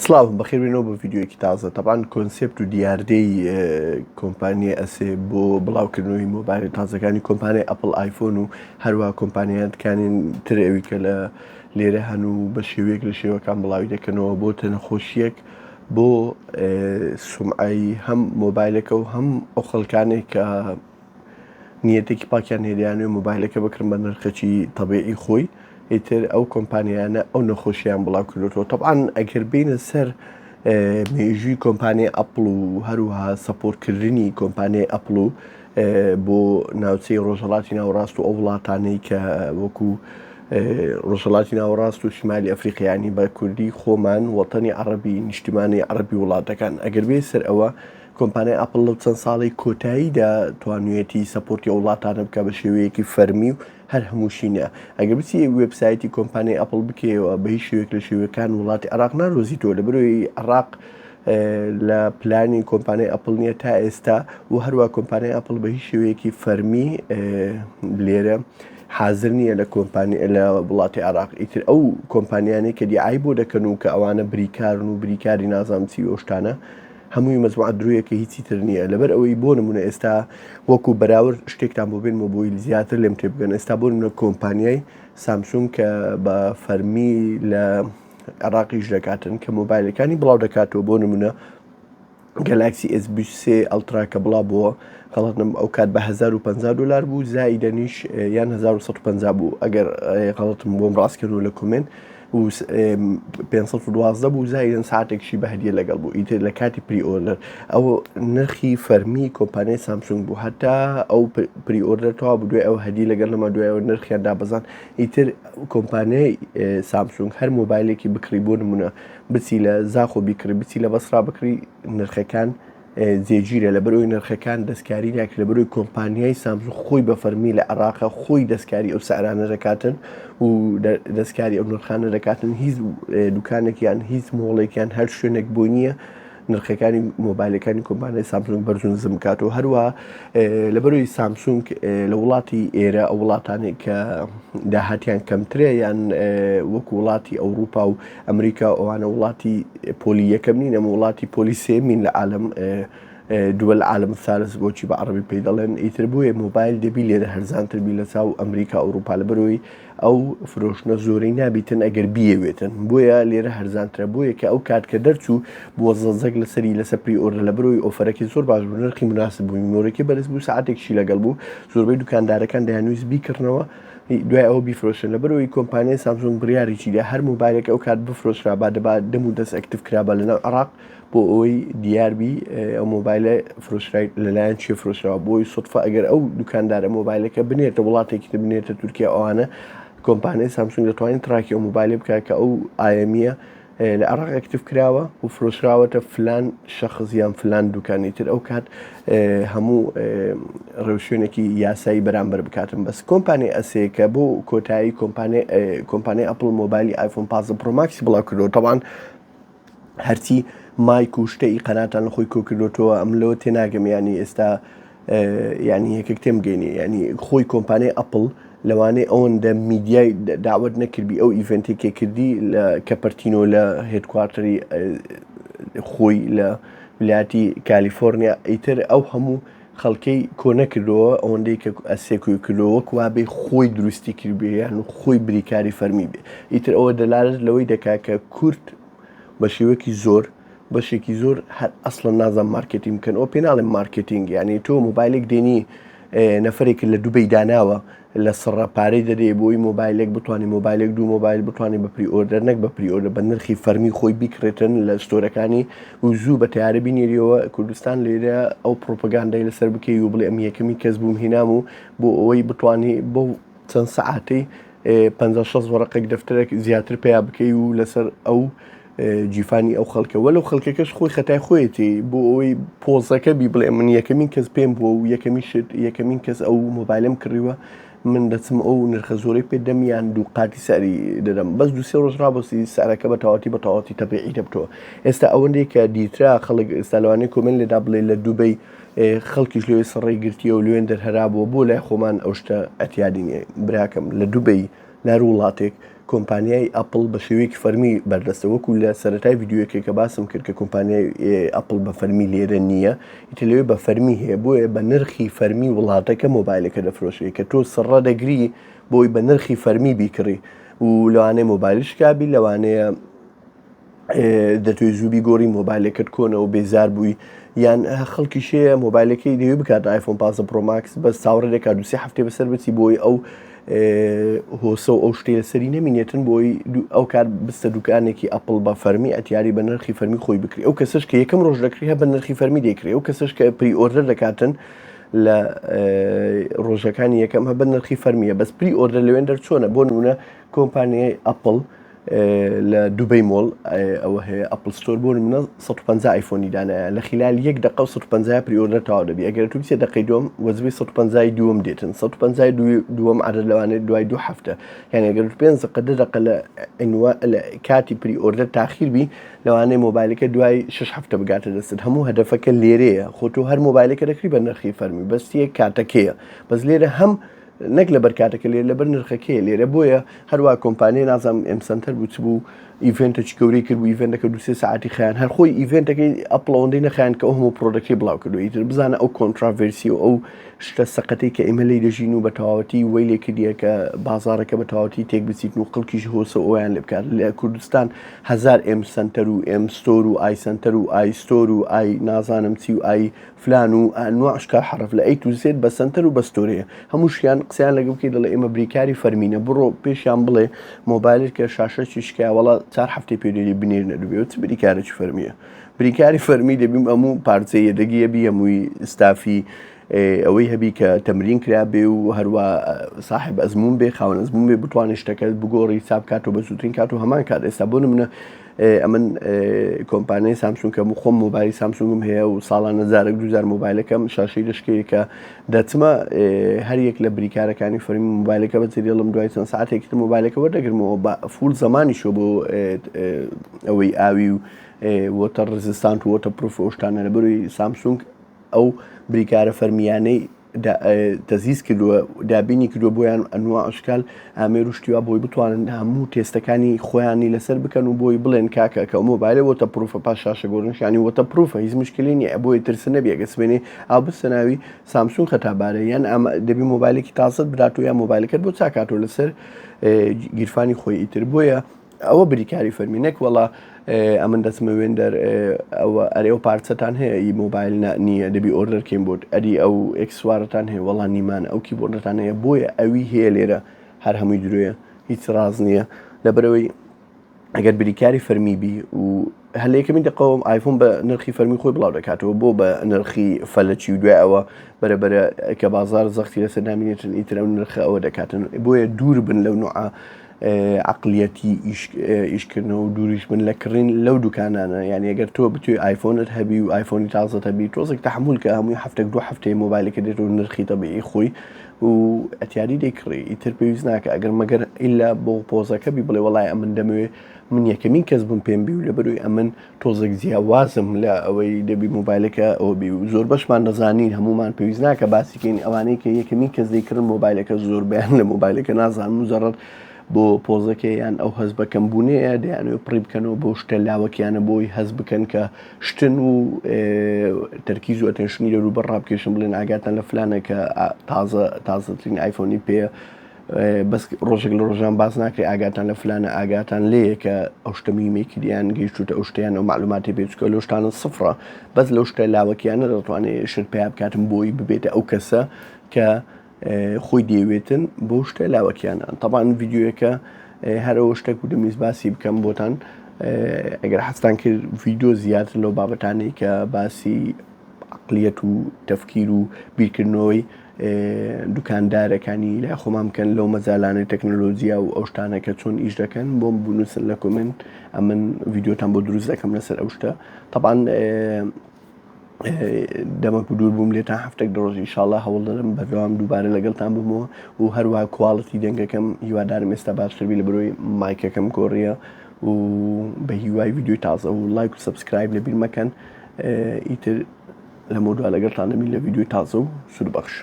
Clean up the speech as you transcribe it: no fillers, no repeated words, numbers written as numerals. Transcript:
سلااوم بەخێربێنەوە بە ڤیددیوەیەکی تازە طبعاً کۆنسپت و دیاردەی کۆمپانیای ئەسێ بۆ بڵاوکردنەوەی مۆبایل تازەکانی کۆمپانیای ئەپڵ ئایفۆن و هەروە کۆمپانیاتکانین تر ئەوی کە لە لێرە هەن و بە شێوەیەک لە شێوەکان بڵاوی دەکەنەوە بۆ تەنەخۆشیەک بۆ سومعەی هەم مۆبایلەکە و هەم ئەو خەڵکانێک کە نیەتێکی پاکیان هێدیانوێ مۆبایلەکە بکڕن بە نرخەکی تەبیعی خۆی ئیتر ئەو کۆمپانیانە ئەو نەخۆشییان بڵاو کردوەوە طبعاً ئەگەر بینە سەر مێژووی کۆمپانیای ئەپڵ و هەروەها سەپۆرتکردنی کۆمپانیای ئەپڵ و بۆ ناوچەی ڕۆژهەڵاتی ناوەڕاست و ئەو وڵاتانەی کە وەکو ڕۆژهەڵاتی ناوەڕاست و شمالی ئەفریقیانی بە کوردی خۆمان وەتەنی عەرەبی نیشتیمانی عەرەبی وڵاتەکان ئەگەر بێ سەر ئەوە کۆمپانیای ئەپڵ لەو چەند ساڵی کۆتاییدا توانوێتی سەپۆرتی ئەو وڵاتانە بکە بە شێوەیەکی فەرمی و هەر هەمووشینە ئەگەر بچی وێبسایتی کۆمپانیای ئەپڵ بکەوە بە هیچ شێوەیەک لە شێوەکان وڵاتی عێراق نارۆزیتەوە لە بەرەوەی عێراق لە پلانی کۆمپانیای ئەپڵ نییە تا ئێستا و هەروە کۆمپانیای ئەپڵ بە هیچ شێوەیەکی فەرمی لێرە حاضر نییە لە کۆمپانی لە وڵاتی عێراق ئیتر ئەو کۆمپانیانەی کە دیعای بۆ دەکەن و کە ئەوانە بریکارن و بریکاری نازانچی و شتانە هەمووی مەجموعە درویەکە هیچی تر نییە لەبەر ئەوەی بۆ نمونە ئێستا وەکو بەراورد شتێکتان بۆ بێنمە بۆی زیاتر لێم تێ بگەن ئێستا بۆ نمونە کۆمپانیای سامسونگ کە بە فەرمی لە عێراقیش دەکاتن کە مۆبایلەکانی بڵاو دەکاتەوە بۆ نمونە گەلاکسی S23 ئەڵترا کە بڵاو بووە غەڵەتم ئەو کات بە $1050 بوو زائیدەنیش یان 1950 بوو ئەگەر غەڵەتم بۆم ڕاستکردنەوە لە کومنت و 512 بوو زایدن ساعتێکشی بە هەدیە لەگەڵ بوو ئیتر لە کاتی پریئۆردەر ئەو نرخی فەرمی کۆمپانیای سامسونگ بوو هەتا ئەو پریئۆردەر تەواو بوو دوای ئەو هەدی لەگەڵ لەمە دوایەوە نرخیان دابەزان ئیتر کۆمپانیای سامسونگ هەر مۆبایلێکی بکڕی بۆ نمونە بچی لە زاخۆ بیکڕی بچی لە بەسرا بکڕی نرخەکان جێگیرە لە بەرەوەی نرخەکان دەستکاری ناکرێت لە بەرەوەی کۆمپانیای سامسونگ خۆی بە فەرمی لە عێراقا خۆی دەستکاری ئەو سعرانە دەکاتن و دەستکاری ئەو نرخانە دەکاتن هیچ دوکانێکیان هیچ مۆڵێکیان هەر شوێنێک بۆ نییە نرخەکانی مۆبایلەکانی کۆمپانیای سامسونگ بەرزونزم بکاتەوە هەروە لە بەرەوەی سامسونگ لە وڵاتی ئێرە ئەو وڵاتانێک کە داهاتیان کەمترێ یان وەکو وڵاتی ئەوروپا و ئەمریکا ئەوانە وڵاتی پۆلی یەکەم نین ئەمە وڵاتی پۆلی سێمین لە عالم دووە لە عالم سارس بۆچی بە عەرەبی پێی دەڵێن ئیتر بۆیە مۆبایل دەبی لێرە هەرزانتر بی لە چاو ئەمریکا ئەوروپا لە بەرەوەی ئەو فرۆشتنە زۆرەی نابیتن ئەگەر بیەوێتن بۆیە لێرە هەرزانترە بۆیە کە ئەو کات کە دەرچوو بۆ زەزەک لەسەری لەسەر پریئۆردە لە بەرەوەی ئۆفەرەکەی زۆر باش بوو نرخی مناسب بوو میمۆرەکەی بەرز بوو ساعتێکشی لەگەڵ بوو زۆربەی دوکاندارەکان دەیانویست بیکردنەوە دوای ئەوە بیفرۆشن لە بەرەوەی کۆمپانیای سامسونگ بڕیاریی دا هەر مۆبایلێک ئەو کات بفرۆشرا با دەبات دەم و دەست ئەکتیڤ کرابە لەناو عێراق بۆ ئەوەی دیاربی ئەو مۆبایلە فرۆشرای لەلایەن چێ فرۆشراوە بۆی سوتفە ئەگەر ئەو دوکاندارە مۆبایلەکە بنێتە وڵاتێکی تر بنێتە تورکیا ئەوانە کۆمپانیای سامسونگ دەتوانین تراکی ئەو مۆبایلێ بکات کە ئەو ئایەمیە لە عێراق ئەکتیڤ کراوە و فرۆشراوەتە فلان شەخص یان فلان دوکانی تر ئەو کات هەموو ڕێوشێنێکی یاسایی بەرامبەر بکاتن بەس کۆمپانیای ئەسێ کە بۆ کۆتایی کۆمپانیای ئەپڵ مۆبایلی ئایفۆن 15 پرۆ ماکس بڵاو کردەوە طبعاً هەرچی مایک و شتەی قەناتان لە خۆی کۆکردوەوە ئەم لەوە تێناگەم ینی ئێستا ینی یەکێک تێم گەینی ینی خۆی کۆمپانیای ئەپڵ لەوانەیە ئەوەندە میدیای داوت نەکردی ئەو ئیڤنتێکی کردی لە کەپەرتینۆ لە هێدکوارتەری خۆی لە ویلایەتی کالیفۆرنیا ئیتر ئەو هەموو خەڵکەی کۆنەکردەوە ئەوەندەی کە ئەسێکوی کردەوە کوابێ خۆی دروستی کردبێ یان خۆی بریکاری فەرمی بێ ئیتر ئەوە دەلالت لەوەی دەکات کە کورد بە شێوەیەکی زۆر بەشێکی زۆر هەر ئەسڵە نازان مارکتینگ بکەن ئەو پێ ناڵێن مارکتینگ یعنی تۆ مۆبایلێک دێنی نەفرێک لە دووبەی داناوە لە سڕە پارەی دەدێ بۆی مۆبایلێک بتوانانی مۆبایلێک دوو مۆبایل بتوانانی بە پریئۆردەر نەک بە پریئۆردە بە نرخی فەرمی خۆی بیکڕێتن لە ستۆرەکانی و زوو بە تیارە بینێریەوە کوردستان لێرە ئەو پرۆپەگاندای لەسەر بکەی و بڵێ ئەم یەکەمی کەس بووم هێنام و بۆ ئەوەی بتوانانی بۆ چەند سەعاتەی 56 وەرەقێک دەفتەرێک زیاتر پێیا بکەی و لەسەر ئەو جیفانی ئەو خەڵکە وەلو خەڵکەکەش خۆی خەتای خۆیەتی بۆ ئەوەی پۆزەکە بی بڵێ من یەکەمین کەس پێم بووە و یەکەمین کەس ئەو مۆبایلم کڕیوە من دەچم ئەو نرخە زۆرەی پێ دەمیان دوو قاتی ساری دەدەم بەس دو سێ ڕۆژ ڕابەسی سارەکە بە تەواتی تەبیعی دەبتەوە ئێستا ئەوەندەی کە دیترا خەڵک ئێستا لەوانەیە کۆمنت لێدا بڵێ لە دووبەی خەڵکیش لێ سڕێی گرتیە و لێن دەرهەرابووە بۆ لای خۆمان ئەو شتە ئەتیادینێ براکەم لە دووبەی لار وڵاتێک کۆمپانیای ئەپڵ بە شێوەیەکی فەرمی بەردەستە وەکو لە سەرەتای ڤیددیوەکێک کە باسم کرد کە کۆمپانیای ئەپڵ بە فەرمی لێرە نییە ئیتر لەوێ بە فەرمی هەیە بۆیە بە نرخی فەرمی وڵاتەکە مۆبایلەکە دەفرۆشێت کە تۆ سڕە دەگری بۆی بە نرخی فەرمی بیکڕی و لەوانەیە مۆبایلش کابی لەوانەیە دەتوێت زووبی گۆڕی مۆبایلەکەت کۆنە و بێزار بووی یان خەڵکی شەیە مۆبایلەکەی دەوێت بکات آیفۆن 15 پرۆ ماکس بەس چاوەڕێ دەکات دووسێ هەفتێ بەسەر بچی بۆی ئەو هۆسە و ئەو شتێ لەسەری نەمینێتن بۆی ئەو کار بستە دوکانێکی ئەپڵ بە فەرمی ئەتیاری بە نرخی فەرمی خۆی بکری ئەو کەسش کە یەکەم ڕۆژ دەکری هە بە نرخی فەرمی دەیکری ئەو کەسش کە پری ئۆردەر دەکاتن لە ڕۆژەکانی یەکەم هە بە نرخی فەرمیە بەس پری ئۆردەر لەوێن دەرچۆنە بۆ نمونە کۆمپانیای ئەپڵ لە دوبەی مۆڵ ئەوە هەیە ئەپل ستۆر بۆ نمونە 150 ئایفۆنی دانایە لە خلال 1 دقە و 150 پریۆردەر تەواو دەبێت ئەگەر تو بچێت دقەی دووەم وەزبەی 150 دووەم دێتن 150 دووەم عەدەد لەوانێت دوای 2 هەفتە یعنی ئەگەر 5 دقە لە کاتی پریۆردەر تاخیر بی لەوانەیە مۆبایلەکە دوای 6 هەفتە بگاتە دەستت هەموو هەدەفەکە لێرەیە خۆ تۆ هەر مۆبایلەکە دەکری بە نرخی فەرمی بەستیە کاتەکەیە بەس لێرە هەم نەک لە بەرکاتەکە لێر لەبەر نرخەکەی لێرە بۆیە هەروە کۆمپانیای نازانم ئەمسەنتەر بوو ئیڤنتێکی گەورەی کرد بوو ئیڤنتەکە 2 ساعتی خیان هەر خۆی ئیڤنتەکەی ئەپڵەوەندەی نەخیان کە ئەو هەموو پرۆدەکەی بڵاو کردو ئیتر بزانە ئەو کۆنتراڤێرسی و ئەو شتە سەقەتەی کە ئێمە لێی دەژین و بە تەواوەتی وەی لێ کردیە کە بازارەکە بە تەواوەتی تێک بچیت و خەڵکیش هۆسە ئەویان لێ بکات لە کوردستان 1000 ئێم سنتەر و ئێم ستۆر و ئای سنتەر و ئای ستۆر و ئای نازانم چی و ئای فلان و ئەنواع ئەشکال حرف لە ئەی تو زێد بە سنتەر و بە ستۆرەیە هەمووشیان قسەیان لەگە بکەیت دەڵێ ئێمە بریکاری فەرمینە بڕۆ پێشیان بڵێ مۆبایلت کە شاشەکی شکای وەڵا 4 هەفتەی پێ بنێرنە دوبێت چ بریکارێکی فەرمیە بریکاری فەرمی دەبیم ئەموو پارچەیە دەگیە بی هەمووی ستافی ئەوەی هەبی کە تەمرین کرا بێ و هەروە صاحب ئەزمون بێ خاوەن ئەزمون بێ بتوانێت شتەکەت بگۆڕی حساب کات و بە زووترین کات و هەمان کات ئێستا بۆ نمونە ئەمن کۆمپانیای سامسونگ کە خۆم مۆبایلی سامسونگم هەیە و ساڵانە 2000 مۆبایلەکەم شاشەی دەشکەیە کە دەچمە هەر یەک لە بریکارەکانی فەرمی مۆبایلەکە بە جێڵم دوای چەند ساعتێکی مۆبایلەکە وەردەگرمەوە بە فول زەمانیشۆ بۆ ئەوەی ئاوی و وۆتە ڕزستان و وۆتە پرۆف ئەوشتانە لە بەروی سامسونگ ئەو بریکارە فەرمیانەی تەزیز کردووە دابینی کردووە بۆیان ئەنواع ئەشکال ئامێر و شتیوا بۆی بتوانن هەموو تێستەکانی خۆیانی لەسەر بکەن و بۆی بڵێن کاکە کە مۆبایلە وۆتە پرۆفە پاش شاشە گۆڕنشانی وۆتە پرۆفە هیچ مشکلی نیە بۆی ترسە نەبێ گەسبێنێ ئاو بستە ناوی سامسونگ خەتابارە یان دەبی مۆبایلێکی تازت بدات و یان مۆبایلەکەت بۆ چاکاتۆ لەسەر گیرفانی خۆی ئیتر بۆیە ئەوە بریکاری فەرمی نەک وەڵا ئەمن دەچمە وێندەر ئەوە ئەرێ ئەو پارچەتان هەیە ئی مۆبایل نییە دەبی ئۆردەرکەین بۆت ئەدی ئەو ئەکسوارەتان هەیە وەڵا نیمانە ئەو کیبۆردەتان هەیە بۆیە ئەوی هەیە لێرە هەر هەمووی درۆیە هیچ ڕاز نییە لەبەرەوەی ئەگەر بریکاری فەرمی بی و هەلەیەکەمی دەقەوم ئایفۆن بە نرخی فەرمی خۆی بڵاو دەکاتەوە بۆ بە نرخی فەلەکی و دوای ئەوە بەرەبەرە کە بازار زەختی لەسەر نامێنێتن ئیتر ئەو نرخە ئەوە دەکاتن بۆیە دوور بن لەو نوعە عقلیەتی ئیشکردنەوە و دووریش بن لە کڕین لەو دوکانانە یعنی ئەگەر تۆ بتوێ ئایفۆنت هەبی و ئایفۆنی تازت هەبی تۆزێک تەحمول کە هەمووی هەفتێک 2 هەفتەی مۆبایلەکە دێت و نرخی تەبیعی خۆی و ئەتیاری دەیکڕی ئیتر پێویست ناکە ئەگەر مەگەر ئیلا بۆ پۆزەکە بی بڵێ وەڵای ئەمن دەمەوێ من یەکەمین کەس بم پێم بی و لەبەروی ئەمن تۆزێک جیاوازم لە ئەوەی دەبی مۆبایلەکە ئەوە بی و زۆر بەشمان دەزانین هەمومان پێویست ناکە باسیکەین ئەوانەی کە یەکەمین کەس دەیکردن مۆبایلەکە زۆر بەیان لە مۆبایلەکە نازان مزەڕەت بۆ پۆزەکە یان ئەو هەز بەکەم بوونەیە دەیانوێت پڕی بکەنەوە بۆ شتە لاوەکیانە بۆی هەز بکەن کە شتن و تەرکیز و ئەتەنشنی لە ڕوبەر ڕابکێشن بڵێن ئاگاتان لە فلانە کە تازەترین ئایفۆنی پێ بەس ڕۆژێک لە ڕۆژان باز ناکرێت ئاگاتان لە فلانە ئاگاتان لێیە کە ئەو شتە میمێکیان گەیشتوتە ئەو شتیان و معلوماتی بێچکە لەو شتانە سفرە بەس لەو شتە لاوەکیانە دەتوانێت شت پێیا بکاتم بۆی ببێتە ئەو کەسە کە خۆی دەیەوێتن بۆ شتە لاوەکیانە تەبان ڤیددیوەکە هەرەوە شتێک و دەمیز باسی بکەم بۆتان ئەگەر حەستان کرد ڤیددیۆ زیاتر لەو بابەتانەی کە باسی عقلیەت و تەفکیر و بیرکردنەوەی دوکاندارەکانی لای خۆمان بکەن لەو مەجالانەی تەکنۆلۆجیا و ئەو شتانە کە چۆن ئیش دەکەن بۆم بنووسن لە کۆمنت ئەمن ڤیددیۆتان بۆ دروست دەکەم لەسەر ئەو شتە تەبان دەمەک دوور بووم لێتان هەفتێک دڕۆژی ئینشاڵڵا هەوڵ دەدەم بەردەوام دووبارە لەگەڵتان بمەوە و هەروە کواڵەتی دەنگەکەم هیوادارم ئێستا باشتربی لە بەرۆی مایکەکەم گۆڕیە و بە هیوای ڤیددیۆی تازە و لایک و سەبسکرایب لەبیر مەکەن ئیتر لە مۆدووە لەگەڵتان دەبین لە ڤیددیۆی تازە و سوود بەخش